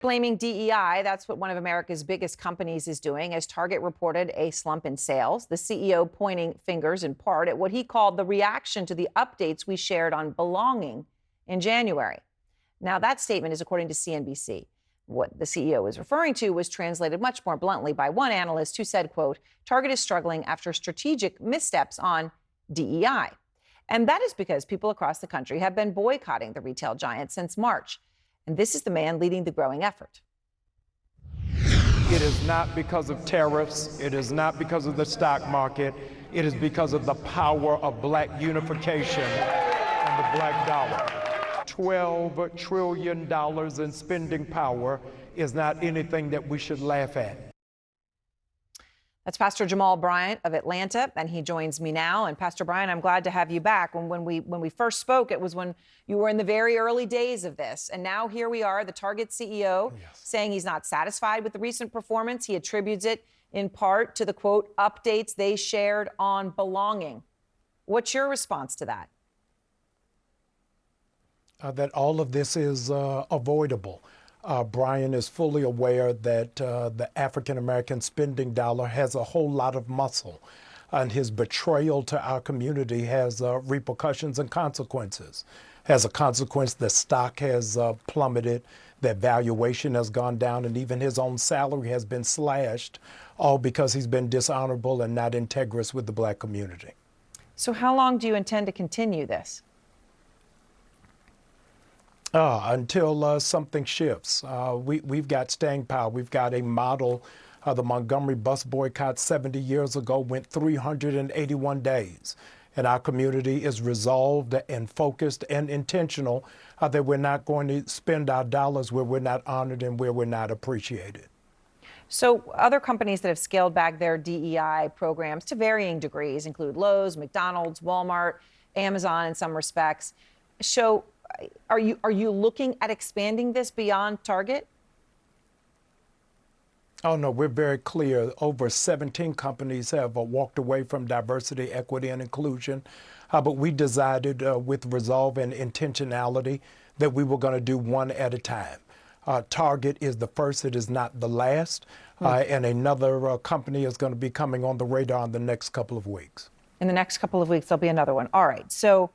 Blaming DEI, that's what one of America's biggest companies is doing, as Target reported a slump in sales. The CEO pointing fingers in part at what he called the reaction to the updates we shared on belonging in January. Now, that statement is according to CNBC. What the CEO is referring to was translated much more bluntly by one analyst who said, quote, Target is struggling after strategic missteps on DEI. And that is because people across the country have been boycotting the retail giant since March. And this is the man leading the growing effort. It is not because of tariffs. It is not because of the stock market. It is because of the power of black unification and the black dollar. $12 trillion in spending power is not anything that we should laugh at. That's Pastor Jamal Bryant of Atlanta, and he joins me now. And Pastor Bryant, I'm glad to have you back. When we first spoke, it was when you were in the very early days of this. And now here we are, the Target CEO saying he's not satisfied with the recent performance. He attributes it in part to the, quote, updates they shared on belonging. What's your response to that? That all of this is avoidable. Brian is fully aware that the African-American spending dollar has a whole lot of muscle, and his betrayal to our community has repercussions and consequences. As a consequence, the stock has plummeted, that valuation has gone down, and even his own salary has been slashed, all because he's been dishonorable and not integrous with the black community. So how long do you intend to continue this? Until something shifts. We've got staying power. We've got a model. The Montgomery bus boycott 70 years ago went 381 days. And our community is resolved and focused and intentional that we're not going to spend our dollars where we're not honored and where we're not appreciated. So other companies that have scaled back their DEI programs to varying degrees include Lowe's, McDonald's, Walmart, Amazon in some respects. So are you looking at expanding this beyond Target? Oh, no, we're very clear. Over 17 companies have walked away from diversity, equity, and inclusion. But we decided with resolve and intentionality that we were going to do one at a time. Target is the first, it is not the last. And another company is going to be coming on the radar in the next couple of weeks. In the next couple of weeks, there'll be another one. All right. So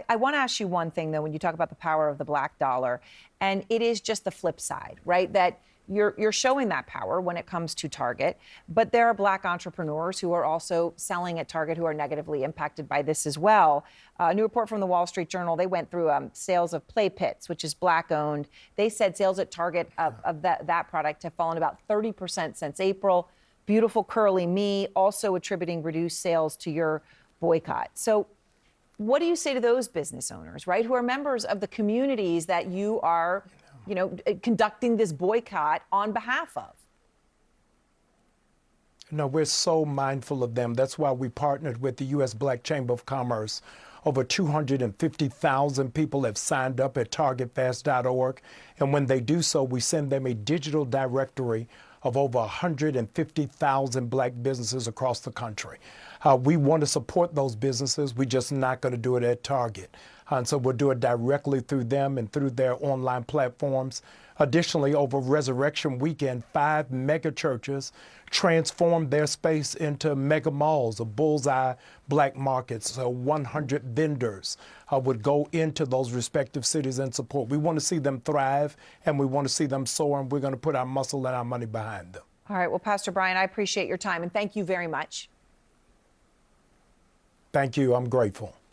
I want to ask you one thing, though, when you talk about the power of the black dollar, and it is just the flip side, right? That you're showing that power when it comes to Target, but there are black entrepreneurs who are also selling at Target who are negatively impacted by this as well. A new report from the Wall Street Journal, they went through sales of Play Pits, which is black owned. They said sales at Target of that product have fallen about 30% since April. Beautiful Curly Me also attributing reduced sales to your boycott. So what do you say to those business owners, right, who are members of the communities that you are, conducting this boycott on behalf of? No, we're so mindful of them. That's why we partnered with the U.S. Black Chamber of Commerce. Over 250,000 people have signed up at targetfast.org. And when they do so, we send them a digital directory of over 150,000 black businesses across the country. We want to support those businesses. We're just not going to do it at Target. And so we'll do it directly through them and through their online platforms. Additionally, over Resurrection Weekend, 5 mega churches transformed their space into mega malls, a bullseye black markets. So 100 vendors would go into those respective cities and support. We want to see them thrive, and we want to see them soar, and we're going to put our muscle and our money behind them. All right. Well, Pastor Bryant, I appreciate your time, and thank you very much. Thank you. I'm grateful.